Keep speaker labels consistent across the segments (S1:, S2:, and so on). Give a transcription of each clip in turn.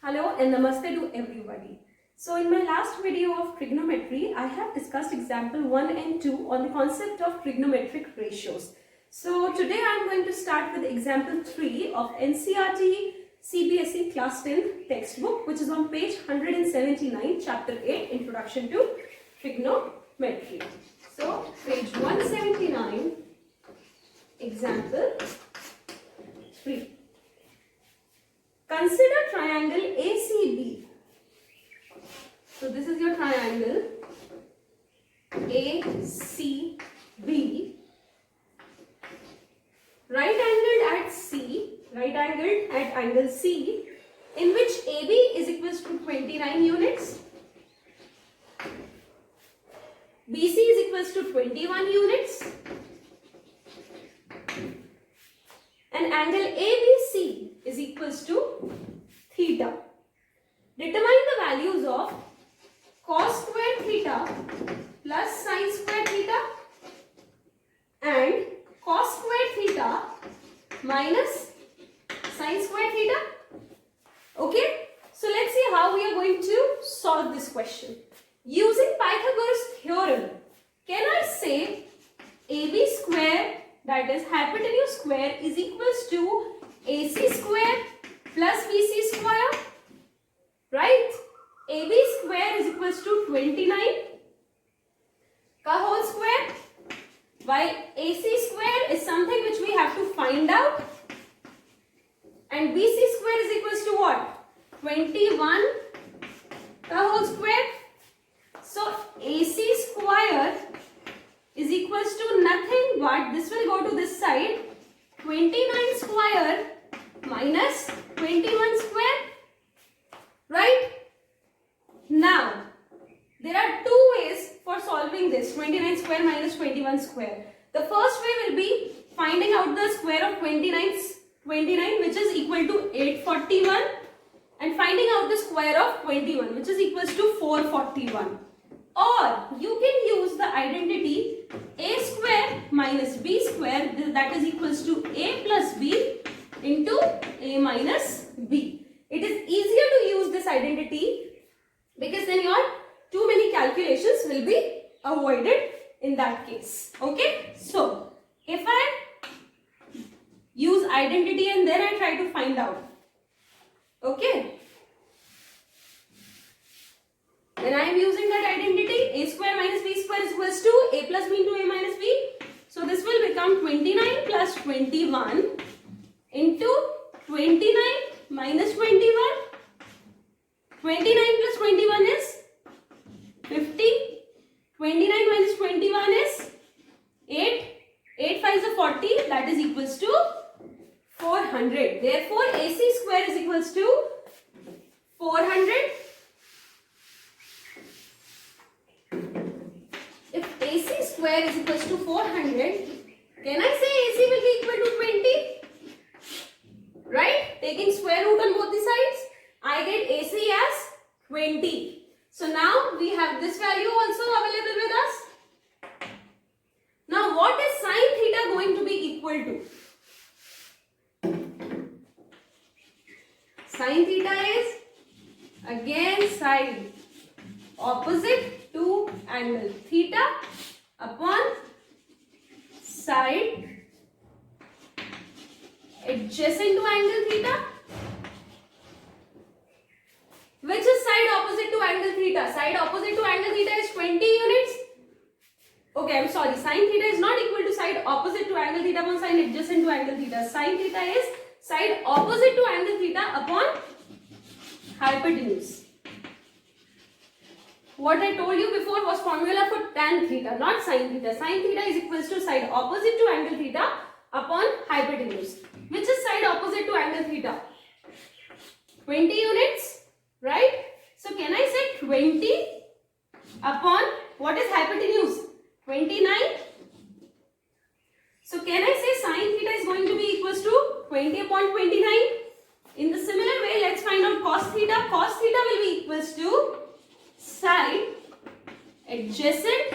S1: Hello and namaste to everybody. So in my last video of trigonometry, I have discussed example 1 and 2 on the concept of trigonometric ratios. So today I am going to start with example 3 of NCERT CBSE class 10 textbook, which is on page 179, chapter 8, Introduction to Trigonometry. So page 179, example 3. Consider triangle ACB. So this is your triangle ACB, right angled at angle C, in which AB is equals to 29 units, BC is equals to 21 units, and angle ABC is equals to theta. Determine the values of cos square theta plus sin square theta and cos square theta minus sin square theta. Okay, so let's see how we are going to solve this question. Using Pythagoras Theorem, can I say AB square, that is hypotenuse square, is equals to AC square plus BC square? Right? AB square is equals to 29 ka whole square, while AC square is something which we have to find out, and BC square is equals to what? 21 ka whole square. So AC square is equals to nothing but, this will go to this side, 29 square minus 21 square. Right? Now, there are two ways for solving this 29 square minus 21 square. The first way will be finding out the square of 29 which is equal to 841, and finding out the square of 21 which is equals to 441. Or you can use the identity a square minus b square, that is equals to a plus b into a minus b. It is easier to use this identity because then your too many calculations will be avoided in that case. Okay, so if I use identity and then I try to find out, okay, then I am using that identity, a square minus b square is equals to a plus b into a minus b. So this will become 29 plus 21 into 29 minus 21. 29 plus 21 is 50. 29 minus 21 is 8. 8 5 is 40, that is equals to 400. Therefore, AC square is equals to 400. If AC square is equals to 400, can I say AC will be equal to 20? Right? Taking square root on both the sides, I get AC as 20. So now we have this value also available with us. Now what is sin theta going to be equal to? Sin theta is again side opposite to angle theta upon side adjacent to angle theta. Which is side opposite to angle theta? Side opposite to angle theta is 20 units. Okay, I'm sorry. Sin theta is not equal to side opposite to angle theta upon side adjacent to angle theta. Sin theta is side opposite to angle theta upon hypotenuse. What I told you before was formula for tan theta, not sin theta. Sin theta is equals to side opposite to angle theta upon hypotenuse. Which is side opposite to angle theta? 20 units, right? So can I say 20 upon what is hypotenuse? 29. So can I say sin theta is going to be equals to 20 upon 29? In the similar way, let's find out cos theta. Cos theta will be equals to side adjacent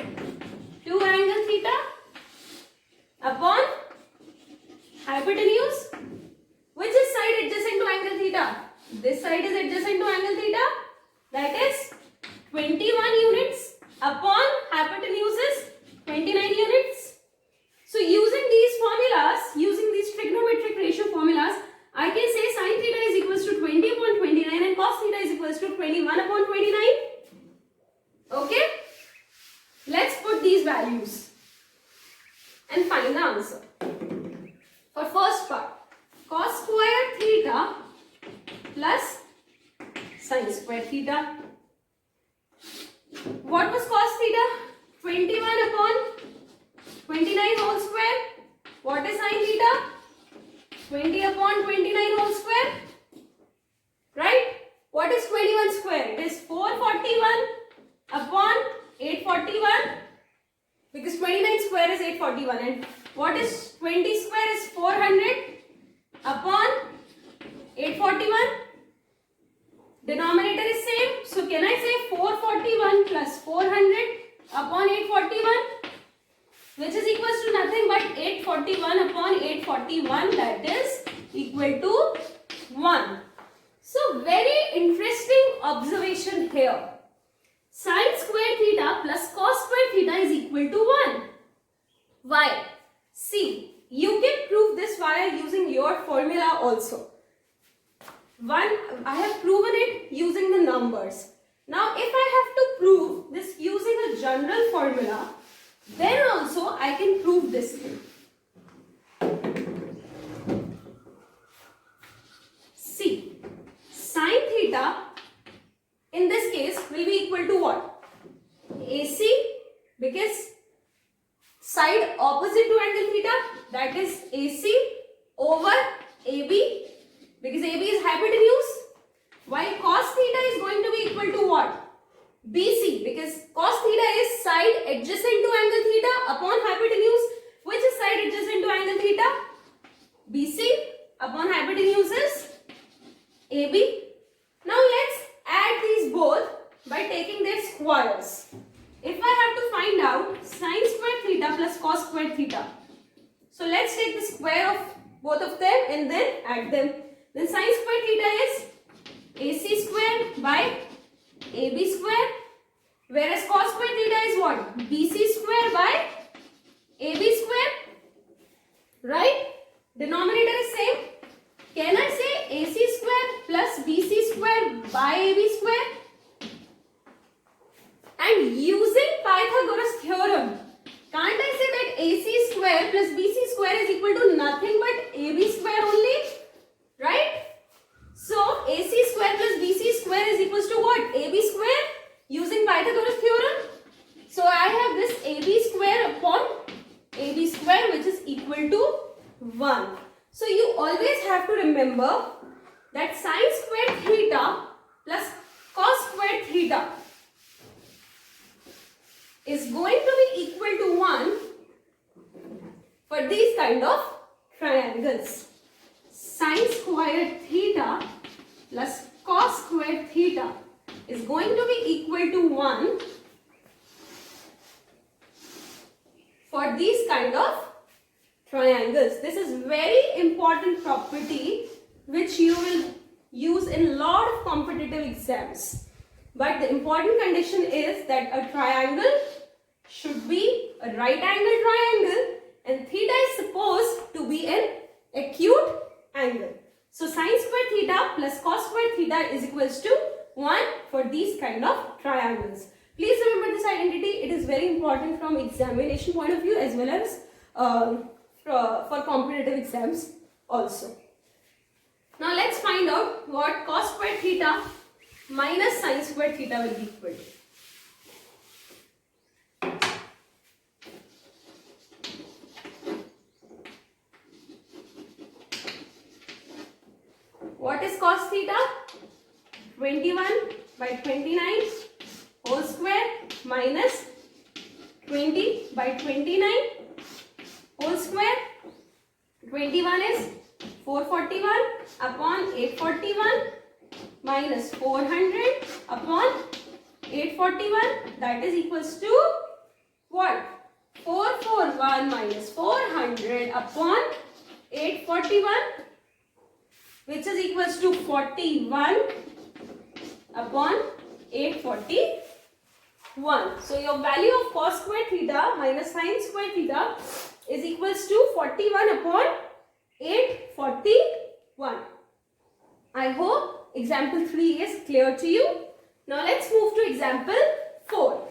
S1: to angle theta upon hypotenuse. Which is side adjacent to angle theta? This side is adjacent to angle theta. That is 21 units upon hypotenuse is 29 units. So using these formulas, using these trigonometric ratio formulas, I can say sin theta is equals to 20 upon 29 and cos theta is equals to 21 upon 29. Okay? Let's put these values and find the answer. For first part, cos square theta plus sin square theta. What was cos theta? 21 upon 29 whole square. What is sin theta? 20 upon 29 whole square. Right? What is 21 square? It is 441 upon 841. Because 29 square is 841. And what is 20 square is 400 upon 841. Denominator is same. So can I say 441 plus 400 upon 841? Which is equals to nothing but 841 upon 841, that is equal to 1. So very interesting observation here. Sin square theta plus cos square theta is equal to 1. Why? See, you can prove this via using your formula also. I have proven it using the numbers. Now if I have to prove this using a general formula, then also I can prove this thing. See, sin theta in this case will be equal to what? AC, because side opposite to angle theta, that is AC over AB, because AB is hypotenuse, while cos theta is going to be equal to what? BC, because cos theta is side adjacent to angle theta upon hypotenuse. Which is side adjacent to angle theta? BC upon hypotenuse is AB. Now let's add these both by taking their squares. If I have to find out sin square theta plus cos square theta, so let's take the square of both of them and then add them. Then sin square theta is AC square by AB square, whereas cos square theta is what? BC square by AB square, right? Denominator is same. Can I say AC square plus BC square by AB square? And using Pythagoras Theorem, can't I say that AC square plus BC square is equal to nothing but AB square only? Right? So AC square plus BC square is equals to what? AB square using Pythagoras Theorem. So I have this AB square upon AB square, which is equal to 1. So you always have to remember that sin square theta plus cos square theta is going to be equal to 1 for these kind of triangles. Sin square theta plus cos square theta is going to be equal to 1 for these kind of triangles. This is very important property which you will use in lot of competitive exams. But the important condition is that a triangle should be a right angle triangle and theta is supposed to be an acute angle. So sin square theta plus cos square theta is equals to 1 for these kind of triangles. Please remember this identity. It is very important from examination point of view as well as for competitive exams also. Now let's find out what cos square theta minus sin square theta will be equal to. What is cos theta? 21 by 29 whole square minus 20 by 29 whole square. 21 is 441 upon 841 minus 400 upon 841, that is equals to what? 441 minus 400 upon 841. which is equals to 41 upon 841. So your value of cos square theta minus sin square theta is equals to 41 upon 841. I hope example 3 is clear to you. Now let's move to example 4.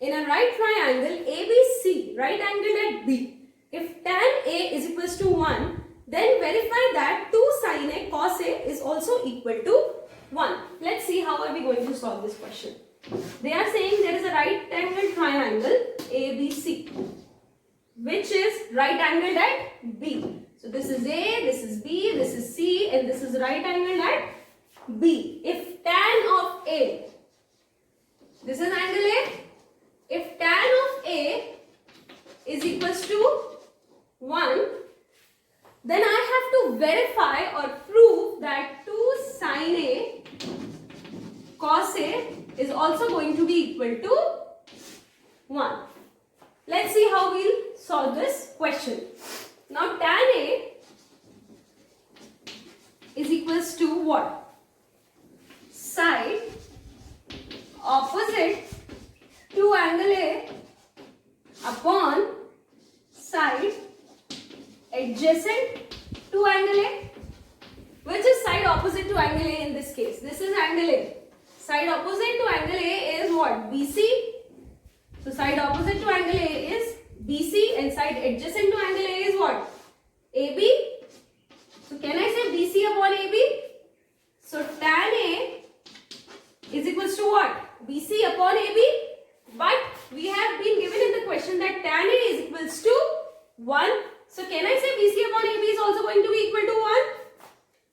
S1: In a right triangle ABC, right angled at B, if tan A is equals to 1, then verify that 2 sin A cos A is also equal to 1. Let's see how are we going to solve this question. They are saying there is a right angled triangle ABC, which is right angled at B. So this is A, this is B, this is C, and this is right angled at B. If tan of A, this is angle A. If tan of A is equals to 1, then I have to verify or prove that 2 sin A cos A is also going to be equal to 1. Let's see how we'll solve this question. Now tan A is equals to what? Side opposite to angle A upon side adjacent to angle A. Which is side opposite to angle A in this case? This is angle A. Side opposite to angle A is what? BC. So side opposite to angle A is BC and side adjacent to angle A is what? AB. So can I say BC upon AB? So tan A is equals to what? BC upon AB. But we have been given in the question that tan A is equals to 1. So can I say BC upon AB is also going to be equal to 1?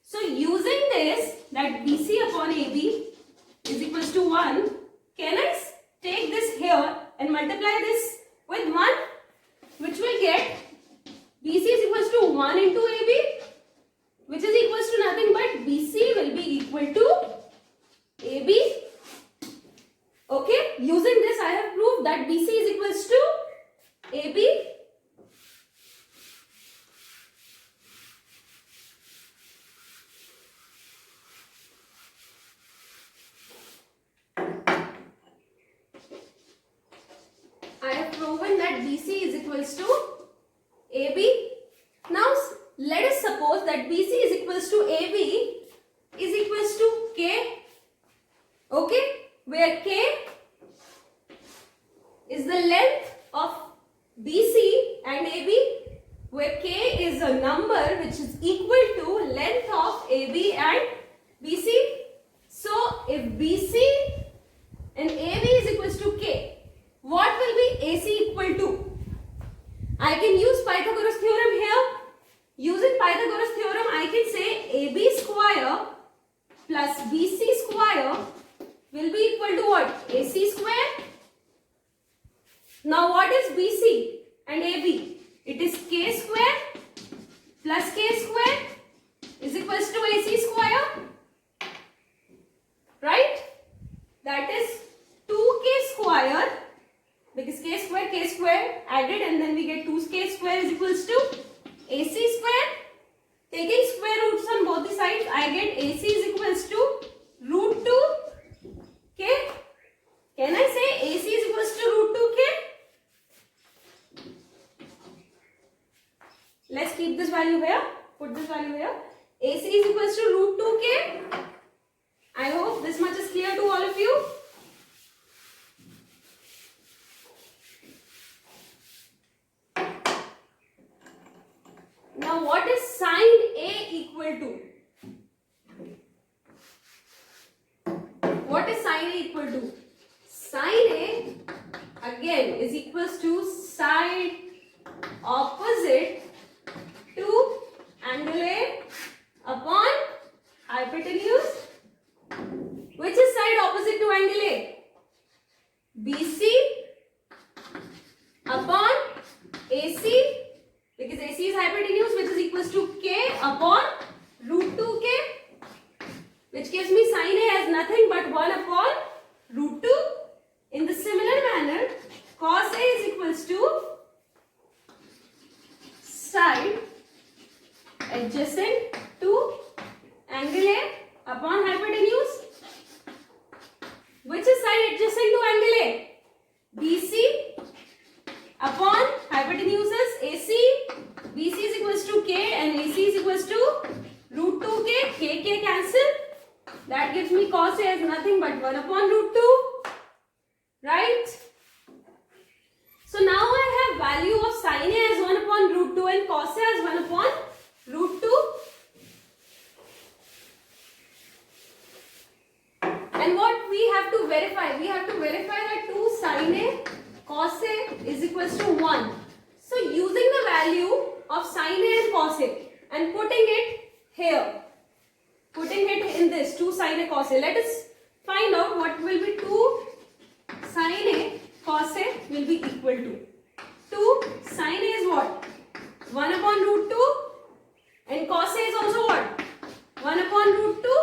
S1: So using this, that BC upon AB is equals to 1, can I take this here and multiply this with 1? Which will get BC is equals to 1 into AB, which is equals to nothing but BC will be equal to AB. Okay, using this I have proved that BC is equals to AB. I have proven that BC is equals to AB. Now let us suppose that BC is equals to AB is equals to K. Okay, where K is the length of BC and AB, where K is a number which is equal to length of AB and BC. So if BC and AB is equals to K, what will be AC equal to? I can use Pythagoras theorem here. Using Pythagoras theorem, I can say AB square plus BC square will be equal to what? AC square. Now what is BC and AB? It is K square plus K square is equals to AC square. Right? That is 2K square, because K square added and then we get 2K square is equals to AC square. Taking square roots on both the sides, I get AC is equals to root 2 K. Can I say AC is equals to root 2K? Let's keep this value here. Put this value here. AC is equals to root 2K. I hope this much is clear to all of you. Now what is sine A equal to? What is sine A equal to? Sine A again is equals to side opposite to angle A upon hypotenuse. Which is side opposite to angle A? BC upon AC side adjacent to angle A upon hypotenuse. Which is side adjacent to angle A? BC upon hypotenuse is AC. BC is equals to K and AC is equals to root 2K. K cancel. That gives me cos A as nothing but 1 upon root 2. Right? So now I have value of sin A as 1 upon root 2 and cos A as 1 upon root 2. And what we have to verify? We have to verify that 2 sin A cos A is equals to 1. So using the value of sin A and cos A and putting it here. Putting it in this 2 sin A cos A. Let us find out what will be 2 sin A cos A will be equal to. 2 sin A is what? 1 upon root 2 and cos A is also what? 1 upon root 2.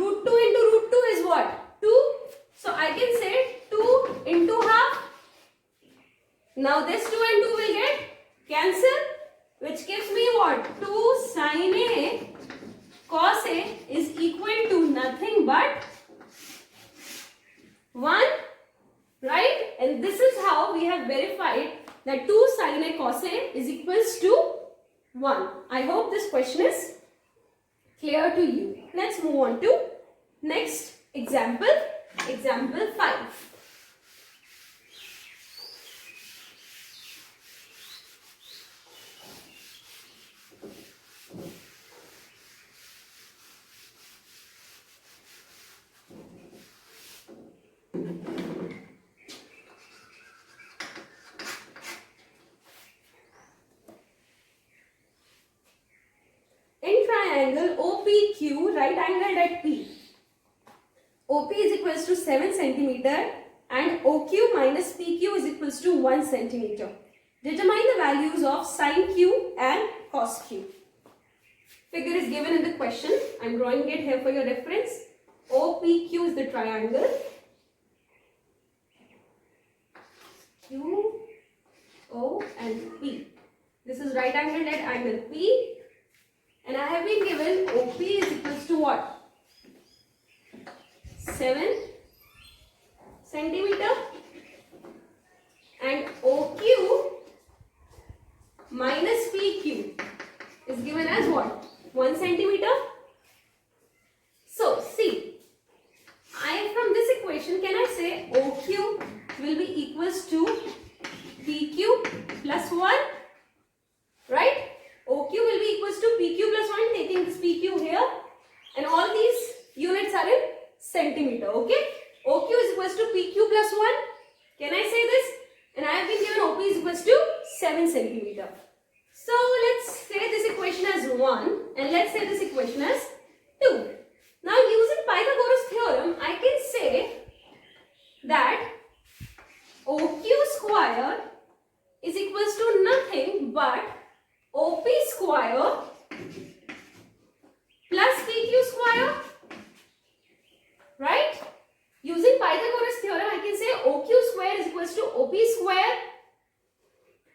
S1: Root 2 into root 2 is what? 2. So I can say 2 into half. Now this 2 and 2 will get cancel, which gives me what? 2 sin A cos A is equal to nothing but 1. Right? And this is how we have verified that 2 sin A cos A is equals to 1. I hope this question is clear to you. Let's move on to next example. Example 5. Triangle OPQ, right angled at P. OP is equals to 7 centimeter and OQ minus PQ is equals to 1 centimeter. Determine the values of sin Q and cos Q. Figure is given in the question. I am drawing it here for your reference. OPQ is the triangle. Q, O and P. This is right angled at angle P. And I have been given OP is equals to what? 7 centimeter and OQ minus PQ is given as what? 1 centimeter. So see, from this equation can I say OQ will be equals to PQ plus 1, right? OQ will be equals to PQ plus 1, taking this PQ here, and all these units are in centimeter, okay? OQ is equals to PQ plus 1. Can I say this? And I have been given OP is equals to 7 centimeter. So let's say this equation as 1 and let's say this equation as 2. Now using Pythagoras theorem, I can say that OQ square is equals to nothing but OP square plus PQ square, right? Using Pythagoras theorem, I can say OQ square is equals to OP square.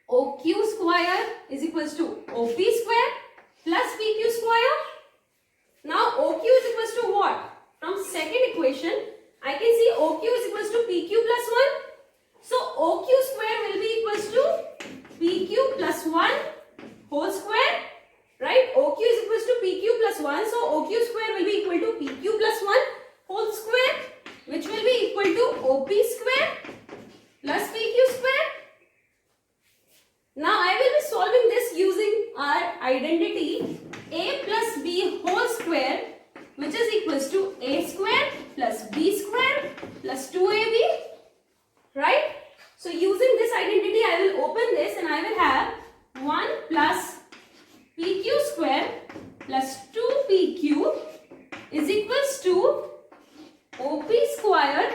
S1: OQ square is equals to OP square plus PQ square. Now OQ is equals to what? From second equation, I can see OQ is equals to PQ plus 1. So OQ square will be equals to PQ plus 1 whole square, right? OQ is equals to PQ plus 1. So OQ square will be equal to PQ plus 1 whole square, which will be equal to OP square plus PQ square. Now I will be solving this using our identity A plus B whole square, which is equals to A square plus B square plus 2AB, right? So using this identity, I will open this and I will have 1 plus PQ square plus 2PQ is equals to OP square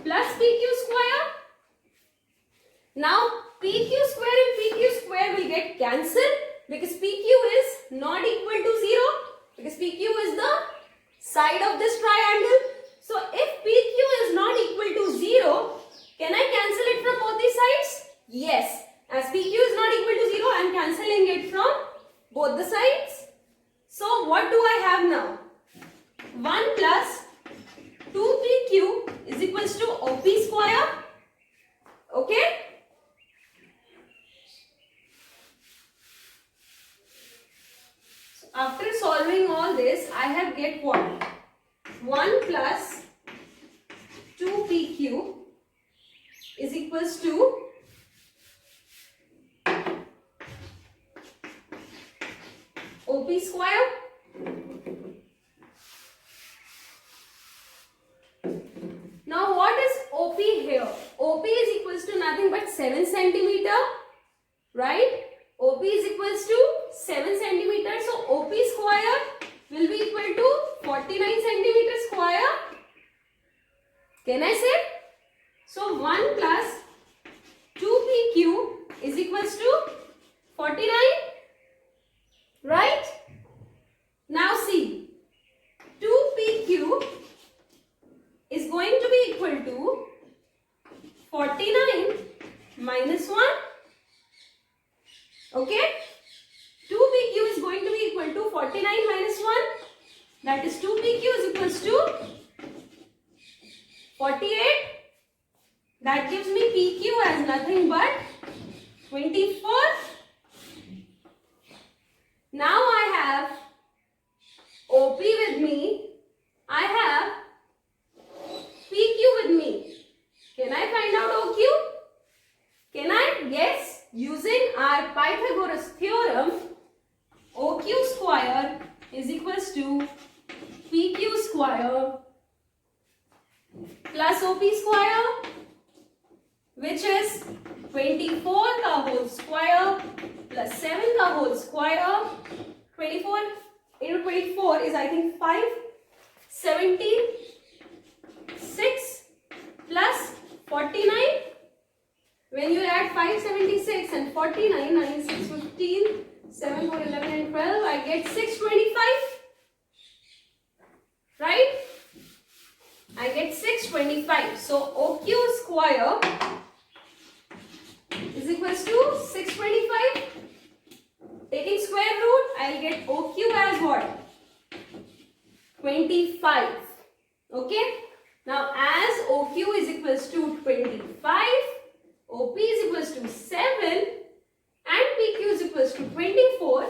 S1: plus PQ square. Now PQ square and PQ square will get cancelled because PQ is not equal to 0, because PQ is the side of this triangle. So if PQ is not equal to 0, can I cancel it from both the sides? Yes. As PQ is not equal to 0, I am cancelling both the sides. So what do I have now? 1 plus 2pq is equals to OP square. Okay? So after solving all this, I have get what? 1 plus 2pq is equals to OP square. Now what is OP here? OP is equals to nothing but 7 centimeter, right? OP is equals to 7 centimeter. So OP square will be equal to 49 centimeter square. Can I say? So 1 plus 2pq is equals to 49. Right? Now see, 2pq is going to be equal to 49 minus 1. Okay? 2pq is going to be equal to 49 minus 1. That is 2pq is equals to 48. That gives me pq as nothing but 24. Now I have OP with me. I have PQ with me. Can I find out OQ? Can I guess? Using our Pythagoras Theorem, OQ square is equals to PQ square plus OP square, which is 24 का whole square plus 7 का whole square. 24 into 24 is I think 576 plus 49. When you add 576 and 49, 9, 6, 15, 7, 4, 11 and 12, I get 625. Right? I get 625. So OQ square is equals to 625. Taking square root, I'll get OQ as what? 25. Okay? Now as OQ is equals to 25, OP is equals to 7 and PQ is equals to 24,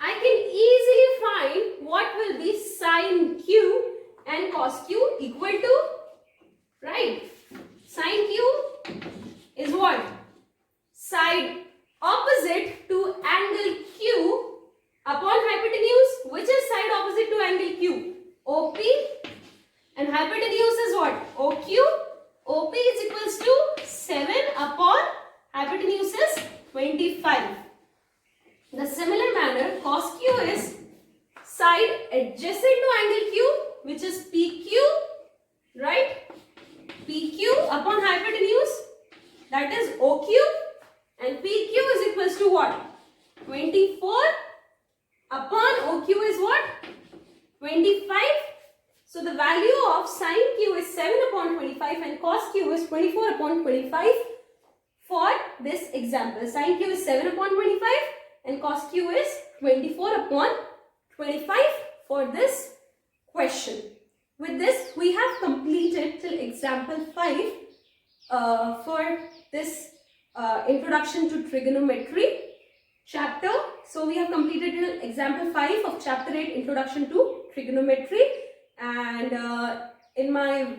S1: I can easily find what will be sin Q and cos Q equal to, right? Sin Q is what? Side opposite to angle Q upon hypotenuse. Which is side opposite to angle Q? OP, and hypotenuse is what? OQ. OP is equals to 7 upon hypotenuse is 25. The similar manner, cos Q is side adjacent to angle Q, which is PQ, right? PQ upon hypotenuse, that is OQ, and PQ is equals to what? 24 upon OQ is what? 25. So the value of sin Q is 7 upon 25 and cos Q is 24 upon 25 for this example. Sin Q is 7 upon 25 and cos Q is 24 upon 25 for this question. With this, we have completed till example 5 for this introduction to trigonometry chapter. So we have completed till example 5 of chapter 8, introduction to trigonometry. And in my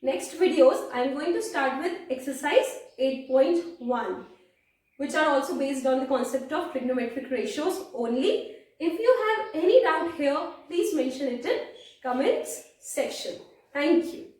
S1: next videos, I am going to start with exercise 8.1, which are also based on the concept of trigonometric ratios only. If you have any doubt here, please mention it in comments section. Thank you.